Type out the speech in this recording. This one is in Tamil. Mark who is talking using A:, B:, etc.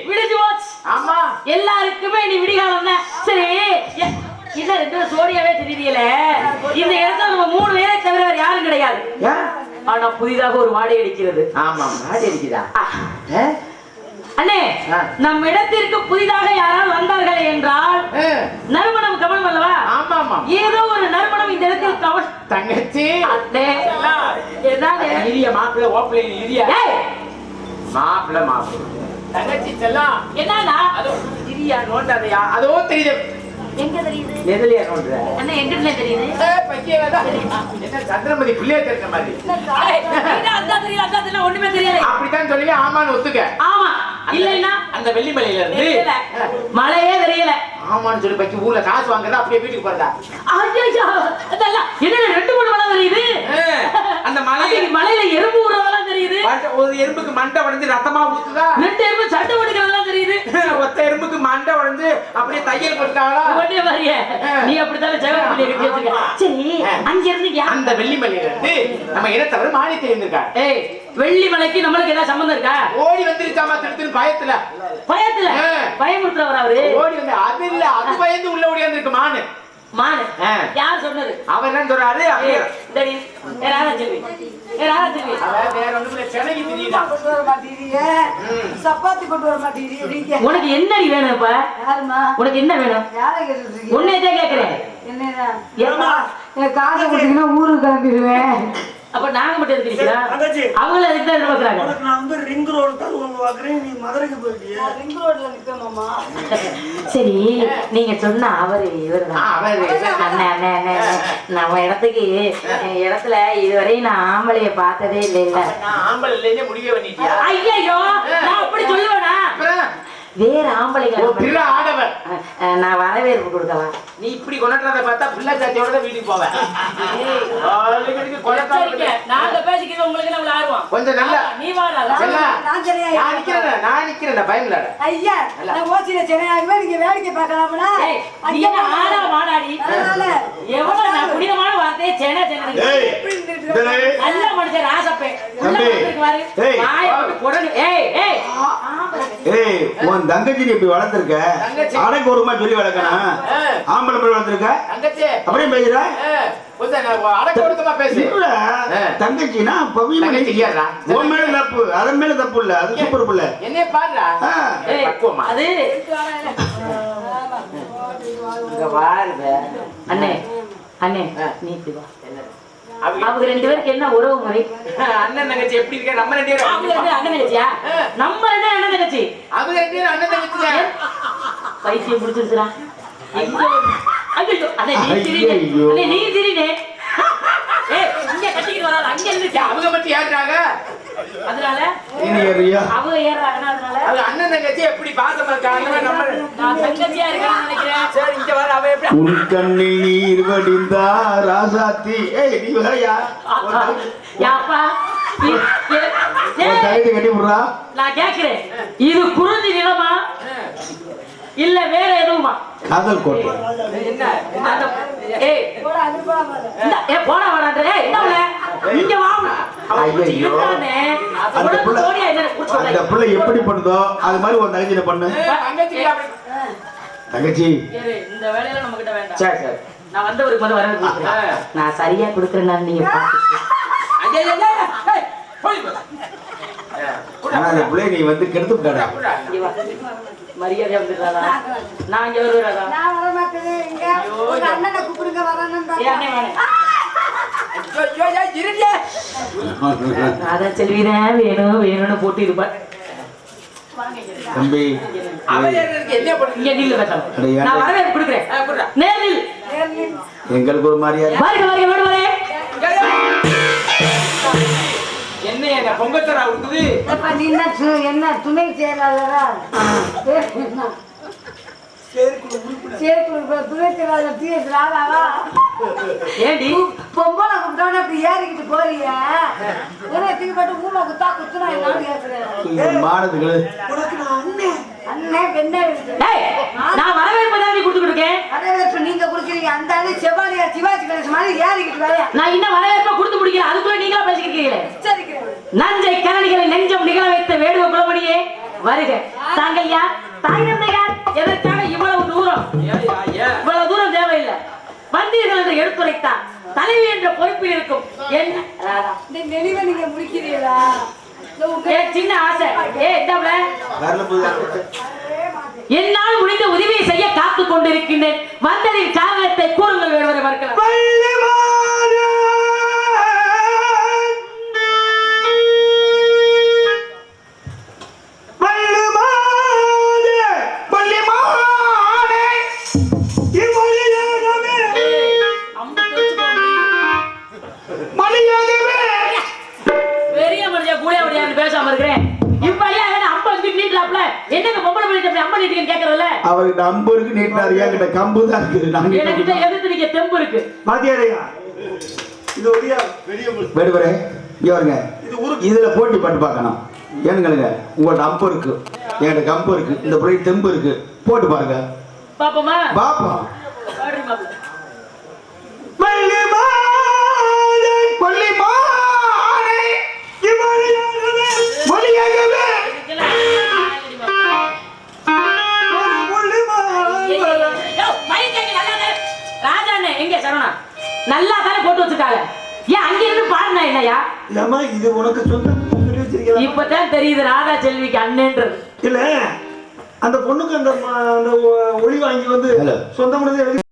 A: விடிஞ்சு போச்சு.
B: ஆமா
A: எல்லாருக்குமே நீ விடிகாலம் தான். சரி இல்ல 2 பேரும் சோடியாவே தெரியல. இந்த இடத்துல நம்ம 3 பேரை தவிர வேற யாரும் கிடையாது. ஆனா புதிதாக ஒரு வாடகை அடிக்கிறது.
B: ஆமா வாடகை அடிக்குதா?
A: அண்ணே நம் இடத்திற்கு புதிதாக யாராவது வந்தார்கள் என்றால் நறுமணம் கமலம் அல்லவா?
B: ஆமா ஆமா
A: ஏதோ ஒரு நறுமணம் இந்த இடத்தில் கவல்.
B: தங்கச்சி
A: அண்ணே என்னடா
B: இரிய மாப்பிள்ள ஓப்ளே இரிய மாப்பிள்ள தங்கச்சி செல்லாம்
A: என்னடா
B: அதோ இரியா நோண்டாதயா அதோ தெரியுது.
A: எங்க தெரியுது?
B: எதுலயா நோண்டற?
A: அண்ணே எங்கன்னு தெரியுது?
B: பக்கியவேதா என்ன சந்திரமதி பிள்ளைய தெரிஞ்ச மாதிரி.
A: அதான் தெரியல ஒண்ணுமே தெரியல.
B: அப்படிதான் சொல்லி ஆமான்னு ஒத்துக்க.
A: ஆமா இல்லைன்னா
B: அந்த வெள்ளிமலையில இருந்து
A: மழையே தெரியல.
B: ஆமான்னு சொல்லி பக்கி ஊர்ல காசு வாங்குறதா அப்படியே வீட்டுக்கு போறதா?
A: ஐயோ அதெல்லாம் என்ன 2-3 மலை தெரியுது.
B: அந்த
A: மலையில எறும்பு ஊறதெல்லாம் தெரியுது.
B: ஒரு எறும்புக்கு மண்டை உடைஞ்சு ரத்தமா ஊத்துதா?
A: 2 எறும்பு சட்டை உடைக்கிறதெல்லாம் தெரியுது.
B: ஒத்த எறும்புக்கு மண்டை உடைஞ்சு அப்படியே தையல் போட்டாங்களா?
A: ஒண்ணே மாதிரியே நீ அப்படித்தானே ஜெகன் கட்டி வச்சிருக்க. சரி அங்க இருந்து
B: அந்த வெள்ளிமலையில இருந்து நம்ம இடத்தவர் மானியத்தை இருந்திருக்காரு.
A: ஏய் வெள்ளிமலைக்கு நம்மளுக்கு ஏதாவது சம்பந்தம் இருக்கா?
B: ஓடி வந்துருச்சாமா திருத்துன்னு பயத்துல
A: பயமுறுத்துறவர் அவரு.
B: ஓடி வந்து அது இல்ல அது பயந்து உள்ள ஓடி வந்திருக்கு மானு.
A: மானு யார் சொன்னது?
B: அவர் என்ன சொல்றாரு?
C: சப்பாத்தி கொண்டு வர மாட்டேங்கிறீங்க.
A: உனக்கு என்ன வேணும்? இப்ப உனக்கு என்ன வேணும்? உன்னையதான் கேக்குறேன்.
C: என்ன காசு கொடுத்தீங்கன்னா ஊருக்கு கிளம்பிடுவேன்.
A: அப்ப நாங்க மட்டும் எதுக்கு நிக்கிறோம்? அவங்கள அதுக்கு தான் எதிர்பார்க்கறாங்க.
D: நான் வந்து ரிங் ரோடு தான் வாக்குறேன். நீ மதுரைக்கு போயிட்டியா?
C: ரிங் ரோட்ல நிக்கணுமா?
A: சரி நீங்க சொன்ன அவரு இவருதான். அண்ணே நம்ம இடத்துக்கு இடத்துல இதுவரையும் நான் ஆம்பளைய பார்த்ததே இல்ல.
B: நான் ஆம்பளை இல்லையே முடிவே பண்ணிட்டியா?
A: ஐயோ நான் அப்படி சொல்லுவேனா? வேற ஆம்பளைங்க
B: ஆடவர்
A: நான் வரவேற்பு கொடுக்கவா?
B: நீ இப்படி கொண்டாடுறத பார்த்தா பிள்ளை சாத்தியோட தான் வீட்டுக்கு போவேன்.
A: நாங்க பேசிக்கிறது உங்களுக்கு நம்ம ஆர்வம்
B: கொஞ்சம் நல்லா
A: நீ வாடா.
B: நான் நிக்கிறேன் பயம்ல.
C: ஐயா நான் ஓசில சென்னையாகவே நீங்க வேடிக்கை பார்க்கலாம்னா?
A: நீ ஆடா மாடாடி எவ்வளவு நான் புனிதமான வார்த்தையை சென்னை நல்ல மனுஷன் ராசப்பே
D: தங்கச்சி இப்படி வளர்த்திருக்க அடைக்கு ஒரு மாதிரி சொல்லி வளர்க்கணும். ஆம்பளை போய் வளர்த்திருக்க அப்படியே பேசுற தங்கச்சினா உன் மேல தப்பு அதன் மேல தப்பு இல்ல. அது சூப்பர் புள்ள.
B: என்ன பாடுறா
A: அது அண்ணே அண்ணே நீ வா. அவங்க 2 பேருக்கு என்ன உறவு முறை?
B: அண்ணன் தங்கச்சி எப்படி இருக்க? நம்ம 2 பேரும்
A: அண்ணன் தங்கச்சியா? நம்ம 2 பேரும் அண்ணன் தங்கச்சி.
B: அவங்க 2 பேரும் அண்ணன் தங்கச்சியா?
A: பைத்தியம் முடிச்சிருச்சுடா. ஐயோ அண்ணே நீ திரினே. அண்ணே நீ திரினே. ஏய் இங்க கட்டிக்கிட்டு வராத அங்க இருந்துச்சு.
B: அவங்க மட்டும் ஏறாங்க. அதனால
A: அவங்க ஏறாங்க. அதனால
B: அது அண்ணன் தங்கச்சி எப்படி பாசமா இருக்காங்க? நம்ம
A: நான் தங்கச்சியா இருக்கேன்னு நினைக்கிறேன்.
B: சரி இங்க வர அவ எப்படி
D: உன் கண்ணில் நீர் வடிந்தா ராசாத்தி. ஏய் நீ வரயா?
A: யாப்பா
D: கட்டி விடுறா.
A: நான் கேக்குறேன் இது குறிஞ்சி நிலமா இல்ல வேற எதுவுமா?
D: காதல் கோட்டை.
B: என்ன
A: ஏய் போடா அது போடா வாடா. ஏய் இங்க வா.
D: அந்த புள்ள எப்படி பண்ணுதோ அது மாதிரி ஒரு தங்கச்சியில பண்ணு. தங்கச்சி
A: இந்த வேலையில நம்ம கிட்ட வேண்டாம்.
B: சரி சரி
A: நான் வந்தவருக்கு முதல்ல வரவேற்கிறேன். நான் சரியா கொடுக்குறேன்னு நீங்க
D: நீ வந்து கெடுத்து விட்டாடா.
A: மரியாதையா வந்துடுறாதா? நான் இங்க வருவேன்.
C: நான் வர மாட்டேன். இங்க உங்க அண்ணனை கூப்பிடுங்க வரணும்னு.
A: அத செல்விதான் வேணும் வேணும்னு போட்டு இருப்பார்.
D: தம்பி
A: நான் வரவேற்பு கொடுக்குறேன். நேரில்
D: எங்களுக்கு ஒரு மரியாதை.
B: என்ன பொங்கத்தரா இருக்குது?
C: என்ன துணை செயலாளரா? பொம்பளை கூப்பிட்டோன்னு அப்படி ஏறிக்கிட்டு போறிய தூக்கி போட்டு மூளை குத்தா குத்துனா என்னன்னு கேக்குறேன். அண்ணன் பெண்ணே
A: நான் வரவேற்பு கொடுத்துருக்கேன்.
C: வரவேற்பு நீங்க குடுக்குறீங்க. அந்த ஆளு செவ்வாலியா சிவாஜி கணேசன் மாதிரி ஏறிக்கிட்டு வர.
A: நான் இன்னும் வரவேற்பை கொடுத்து முடிக்கிறேன். அதுக்குள்ள நீங்களா பேசிக்கிறீங்களே. நஞ்சை கரணிகளை நெஞ்சம் நிகழ வைத்த வேடுவ குலமணியே வருக. தாங்கள் யார்? தாய் தந்தை யார்? எதற்காக இவ்வளவு தூரம்? இவ்வளவு தூரம் தேவையில்லை. வந்தீர்கள் என்று எடுத்துரைத்தார். தலைவி என்ற பொறுப்பில் இருக்கும் என்ன ராதா?
C: இந்த நினைவை நீங்க முடிக்கிறீங்களா?
A: சின்ன ஆசை. இந்தாப்ல.
D: வரல போகுது.
A: என்னால் முடிந்த உதவியை செய்ய காத்துக் கொண்டிருக்கின்றேன். வந்ததின் காரணத்தை கூறுங்கள். வேறுவரை பார்க்கலாம். பெரிய மனுஷன் கூட அப்படியான்னு பேசாம இருக்கிறேன். இப்படியா அம்பு நீட்டலாப்ல என்னங்க பொம்பளை பண்ணி அம்பு நீட்டுன்னு கேக்குறதுல
D: அவருக்கு அம்பு இருக்கு நீட்டாரு. என்கிட்ட கம்பு தான் இருக்கு.
A: என்கிட்ட எதிர்த்து நீங்க தெம்பு இருக்கு.
B: பாத்தியாரையா இது ஒடியா
D: வேடுவரே இங்க வருங்க. இதுல போட்டி பட்டு பார்க்கணும். ஏனுங்களுங்க உங்கள்ட்ட அம்பு இருக்கு, என்கிட்ட கம்பு இருக்கு, இந்த பொருள் தெம்பு இருக்கு. போட்டு பாருங்க.
A: பாப்போமா?
D: பாப்போம்.
A: பாடுறீ மாப்ள. ராஜாண்ணே எங்க சரவணா நல்லா தானே போட்டு வச்சுட்டாங்க. ஏன் அங்க இருந்து பாடுனா இல்லையா?
B: இது உனக்கு சொந்தம் சொல்லி வச்சிருக்கீங்க.
A: இப்பதான் தெரியுது ராதா செல்விக்கு அண்ணன்றது.
B: இல்ல அந்த பொண்ணுக்கு அந்த ஒளி வாங்கி வந்து
D: Hello.
B: சொந்தம்